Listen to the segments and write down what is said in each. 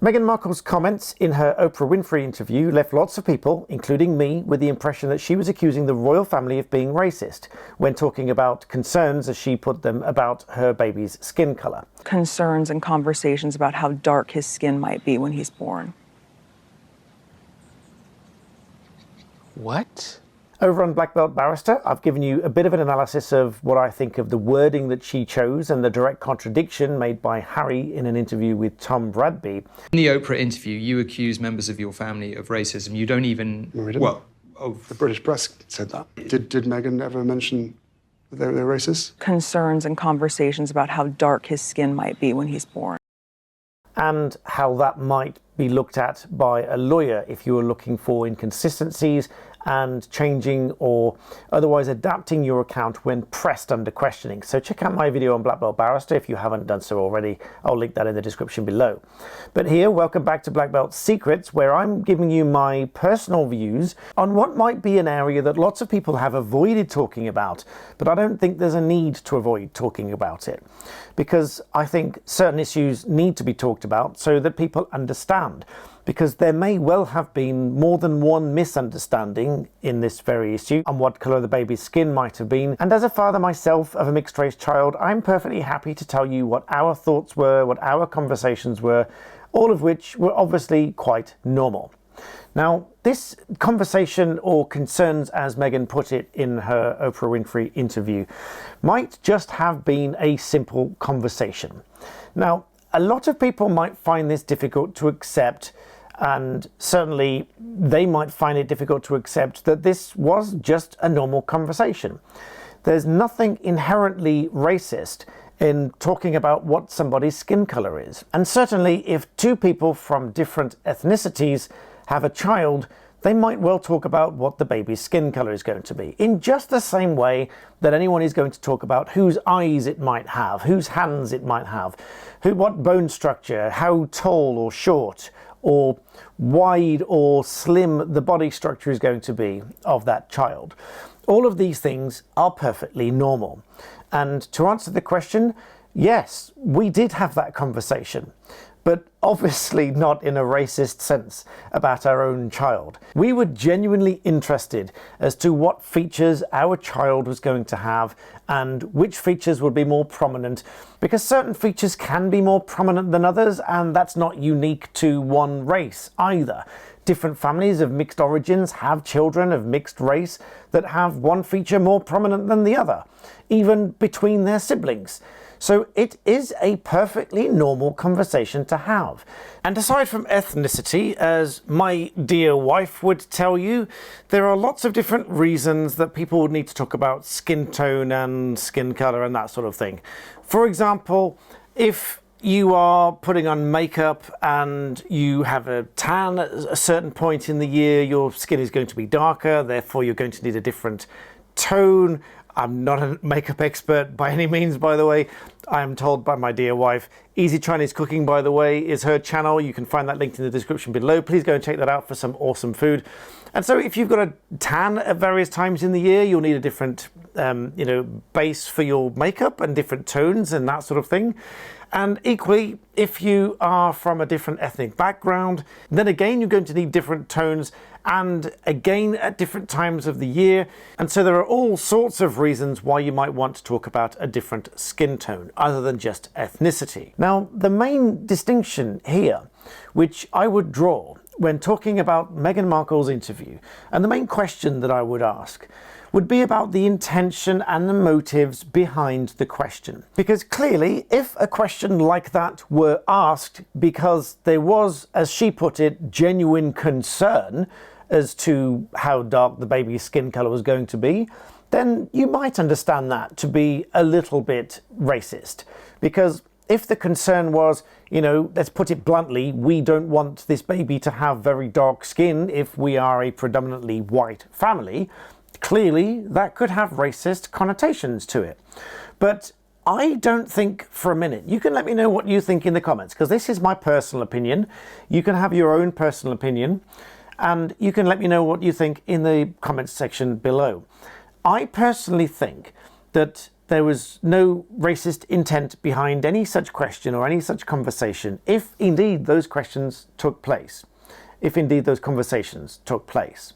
Meghan Markle's comments in her Oprah Winfrey interview left lots of people, including me, with the impression that she was accusing the royal family of being racist when talking about concerns, as she put them, about her baby's skin colour. Concerns and conversations about how dark his skin might be when he's born. What? Over on Black Belt Barrister, I've given you a bit of an analysis of what I think of the wording that she chose and the direct contradiction made by Harry in an interview with Tom Bradby. In the Oprah interview, you accuse members of your family of racism. You don't even... Well, the British press said that. Did Meghan ever mention that they're racist? Concerns and conversations about how dark his skin might be when he's born. And how that might be looked at by a lawyer if you were looking for inconsistencies and changing or otherwise adapting your account when pressed under questioning. So check out my video on Black Belt Barrister if you haven't done so already. I'll link that in the description below. But here, welcome back to Black Belt Secrets, where I'm giving you my personal views on what might be an area that lots of people have avoided talking about, but I don't think there's a need to avoid talking about it, because I think certain issues need to be talked about so that people understand. Because there may well have been more than one misunderstanding in this very issue on what colour the baby's skin might have been. And as a father myself of a mixed-race child, I'm perfectly happy to tell you what our thoughts were, what our conversations were, all of which were obviously quite normal. Now, this conversation, or concerns as Meghan put it in her Oprah Winfrey interview, might just have been a simple conversation. Now, a lot of people might find this difficult to accept, and certainly they might find it difficult to accept that this was just a normal conversation. There's nothing inherently racist in talking about what somebody's skin colour is. And certainly if two people from different ethnicities have a child, they might well talk about what the baby's skin colour is going to be, in just the same way that anyone is going to talk about whose eyes it might have, whose hands it might have, what bone structure, how tall or short, or wide or slim the body structure is going to be of that child. All of these things are perfectly normal. And to answer the question, yes, we did have that conversation, but obviously not in a racist sense about our own child. We were genuinely interested as to what features our child was going to have and which features would be more prominent, because certain features can be more prominent than others, and that's not unique to one race either. Different families of mixed origins have children of mixed race that have one feature more prominent than the other, even between their siblings. So it is a perfectly normal conversation to have. And aside from ethnicity, as my dear wife would tell you, there are lots of different reasons that people would need to talk about skin tone and skin colour and that sort of thing. For example, if you are putting on makeup and you have a tan at a certain point in the year, your skin is going to be darker, therefore you're going to need a different tone. I'm not a makeup expert by any means, by the way. I am told by my dear wife. Easy Chinese Cooking, by the way, is her channel. You can find that linked in the description below. Please go and check that out for some awesome food. And so if you've got a tan at various times in the year, you'll need a different base for your makeup and different tones and that sort of thing. And equally, if you are from a different ethnic background, then again, you're going to need different tones, and again at different times of the year. And so there are all sorts of reasons why you might want to talk about a different skin tone other than just ethnicity. Now, the main distinction here, which I would draw when talking about Meghan Markle's interview, and the main question that I would ask, would be about the intention and the motives behind the question. Because clearly, if a question like that were asked because there was, as she put it, genuine concern as to how dark the baby's skin colour was going to be, then you might understand that to be a little bit racist. Because if the concern was, let's put it bluntly, we don't want this baby to have very dark skin if we are a predominantly white family, clearly that could have racist connotations to it. But I don't think for a minute. You can let me know what you think in the comments, because this is my personal opinion. You can have your own personal opinion, and you can let me know what you think in the comments section below. I personally think that there was no racist intent behind any such question or any such conversation, if indeed those questions took place, if indeed those conversations took place.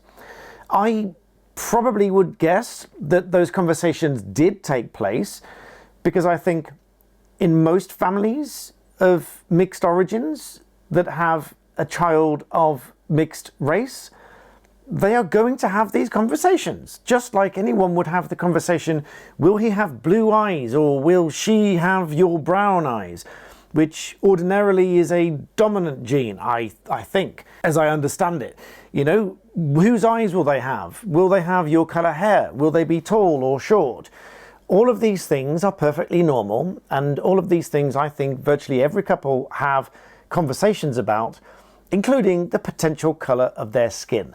I probably would guess that those conversations did take place, because I think in most families of mixed origins that have a child of mixed race, they are going to have these conversations, just like anyone would have the conversation, will he have blue eyes or will she have your brown eyes, which ordinarily is a dominant gene, I think, as I understand it. You know, whose eyes will they have? Will they have your colour hair? Will they be tall or short? All of these things are perfectly normal, and all of these things I think virtually every couple have conversations about, including the potential colour of their skin.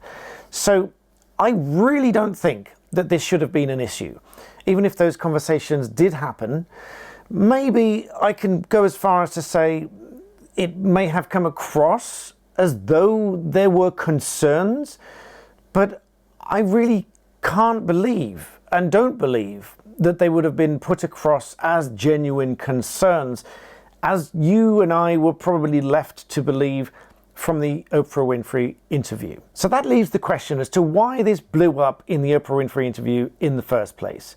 So I really don't think that this should have been an issue. Even if those conversations did happen, maybe I can go as far as to say it may have come across as though there were concerns, but I really can't believe and don't believe that they would have been put across as genuine concerns, as you and I were probably left to believe from the Oprah Winfrey interview. So that leaves the question as to why this blew up in the Oprah Winfrey interview in the first place.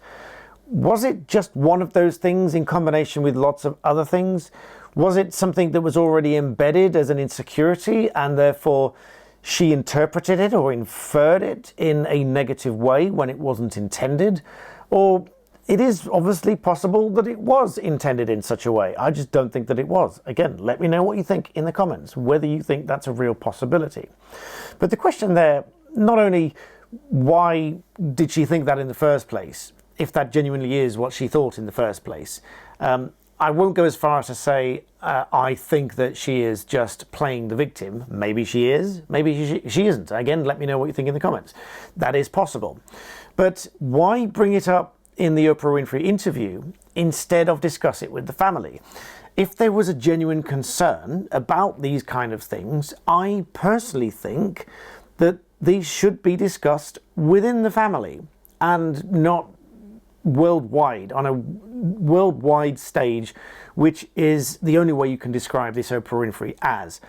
Was it just one of those things in combination with lots of other things? Was it something that was already embedded as an insecurity and therefore she interpreted it or inferred it in a negative way when it wasn't intended? Or it is obviously possible that it was intended in such a way. I just don't think that it was. Again, let me know what you think in the comments, whether you think that's a real possibility. But the question there, not only why did she think that in the first place, if that genuinely is what she thought in the first place. I won't go as far as to say I think that she is just playing the victim. Maybe she is, maybe she isn't. Again, let me know what you think in the comments. That is possible. But why bring it up in the Oprah Winfrey interview instead of discuss it with the family? If there was a genuine concern about these kind of things, I personally think that these should be discussed within the family and not worldwide, on a worldwide stage, which is the only way you can describe this Oprah Winfrey as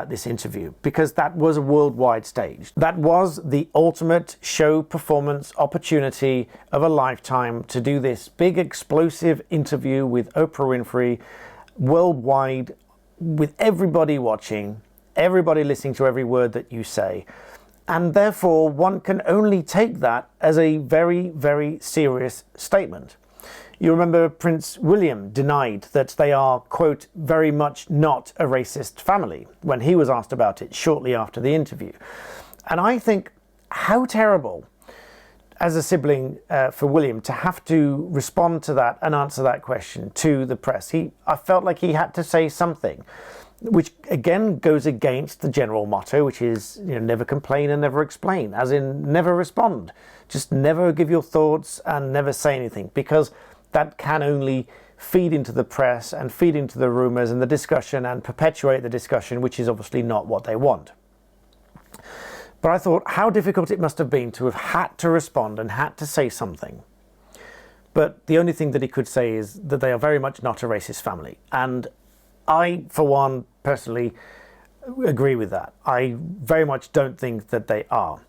this interview, because that was a worldwide stage. That was the ultimate show performance opportunity of a lifetime, to do this big explosive interview with Oprah Winfrey worldwide, with everybody watching, everybody listening to every word that you say. And therefore, one can only take that as a very, very serious statement. You remember Prince William denied that they are, quote, very much not a racist family, when he was asked about it shortly after the interview. And I think how terrible, as a sibling for William, to have to respond to that and answer that question to the press. I felt like he had to say something, which again goes against the general motto, which is, you know, never complain and never explain, as in never respond. Just never give your thoughts and never say anything, because that can only feed into the press and feed into the rumours and the discussion and perpetuate the discussion, which is obviously not what they want. But I thought how difficult it must have been to have had to respond and had to say something. But the only thing that he could say is that they are very much not a racist family. And I, for one, personally agree with that. I very much don't think that they are.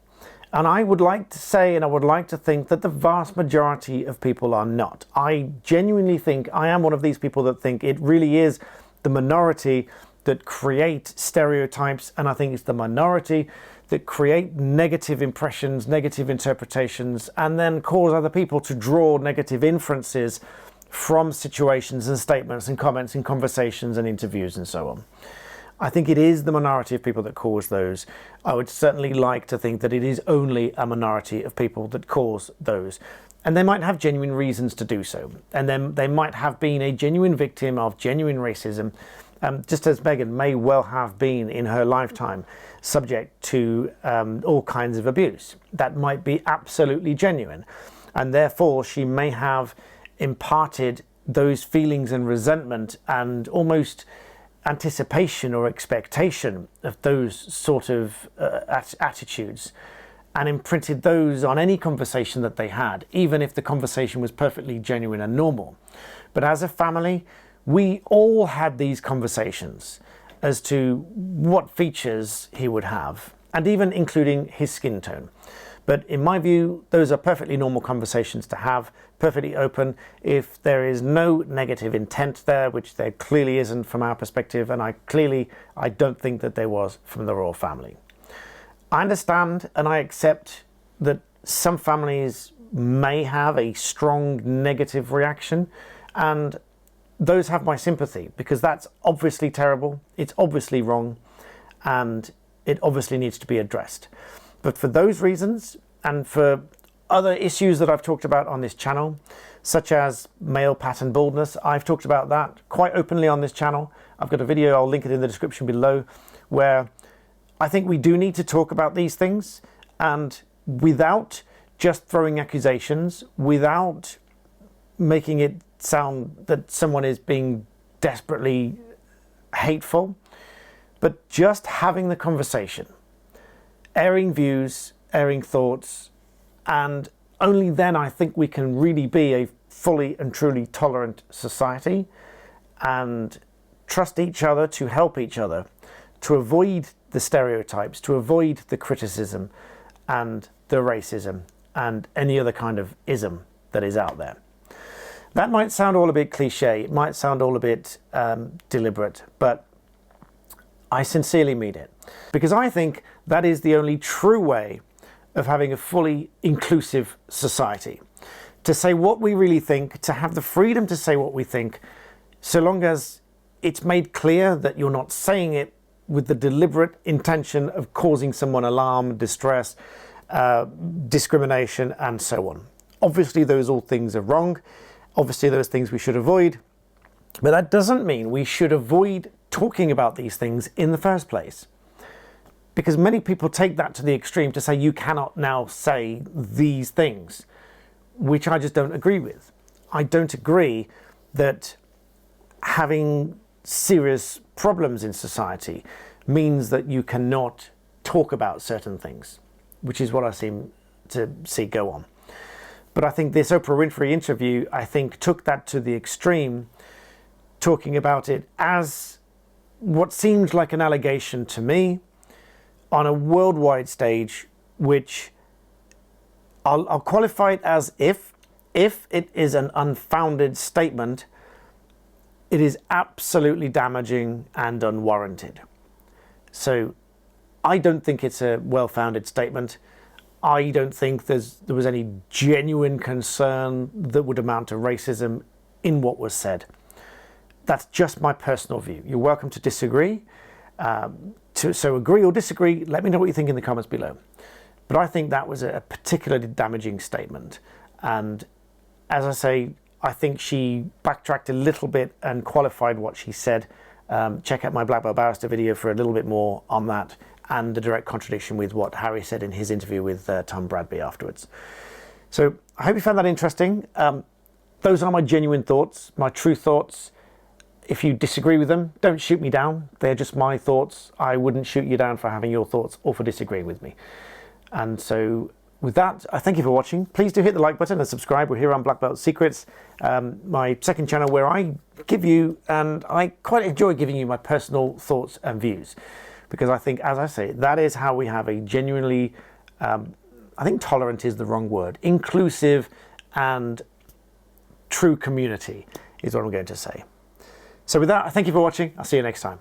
And I would like to say, and I would like to think, that the vast majority of people are not. I genuinely think, I am one of these people that think it really is the minority that create stereotypes, and I think it's the minority that create negative impressions, negative interpretations, and then cause other people to draw negative inferences from situations and statements and comments and conversations and interviews and so on. I think it is the minority of people that cause those. I would certainly like to think that it is only a minority of people that cause those. And they might have genuine reasons to do so. And then they might have been a genuine victim of genuine racism, just as Meghan may well have been in her lifetime, subject to all kinds of abuse. That might be absolutely genuine. And therefore she may have imparted those feelings and resentment and almost anticipation or expectation of those sort of attitudes and imprinted those on any conversation that they had, even if the conversation was perfectly genuine and normal. But as a family, we all had these conversations as to what features he would have, and even including his skin tone. But in my view, those are perfectly normal conversations to have, perfectly open. If there is no negative intent there, which there clearly isn't from our perspective, and I don't think that there was from the royal family. I understand and I accept that some families may have a strong negative reaction, and those have my sympathy, because that's obviously terrible, it's obviously wrong, and it obviously needs to be addressed. But for those reasons, and for other issues that I've talked about on this channel, such as male pattern baldness, I've talked about that quite openly on this channel. I've got a video, I'll link it in the description below, where I think we do need to talk about these things, and without just throwing accusations, without making it sound that someone is being desperately hateful, but just having the conversation, airing views, airing thoughts, and only then I think we can really be a fully and truly tolerant society and trust each other to help each other, to avoid the stereotypes, to avoid the criticism and the racism and any other kind of ism that is out there. That might sound all a bit cliche, it might sound all a bit deliberate, but I sincerely mean it, because I think that is the only true way of having a fully inclusive society. To say what we really think, to have the freedom to say what we think, so long as it's made clear that you're not saying it with the deliberate intention of causing someone alarm, distress, discrimination, and so on. Obviously, those all things are wrong. Obviously, those things we should avoid. But that doesn't mean we should avoid talking about these things in the first place. Because many people take that to the extreme to say you cannot now say these things, which I just don't agree with. I don't agree that having serious problems in society means that you cannot talk about certain things, which is what I seem to see go on. But I think this Oprah Winfrey interview, I think, took that to the extreme, talking about it as what seemed like an allegation to me on a worldwide stage, which I'll qualify it as if it is an unfounded statement, it is absolutely damaging and unwarranted. So I don't think it's a well-founded statement. I don't think there was any genuine concern that would amount to racism in what was said. That's just my personal view. You're welcome to disagree. So agree or disagree, let me know what you think in the comments below. But I think that was a particularly damaging statement. And as I say, I think she backtracked a little bit and qualified what she said. Check out my Black Belt Barrister video for a little bit more on that, and the direct contradiction with what Harry said in his interview with Tom Bradby afterwards. So I hope you found that interesting. Those are my genuine thoughts, my true thoughts. If you disagree with them, don't shoot me down. They're just my thoughts. I wouldn't shoot you down for having your thoughts or for disagreeing with me. And so with that, I thank you for watching. Please do hit the like button and subscribe. We're here on Black Belt Secrets, my second channel where I give you, and I quite enjoy giving you, my personal thoughts and views. Because I think, as I say, that is how we have a genuinely, I think tolerant is the wrong word, inclusive and true community is what I'm going to say. So with that, I thank you for watching. I'll see you next time.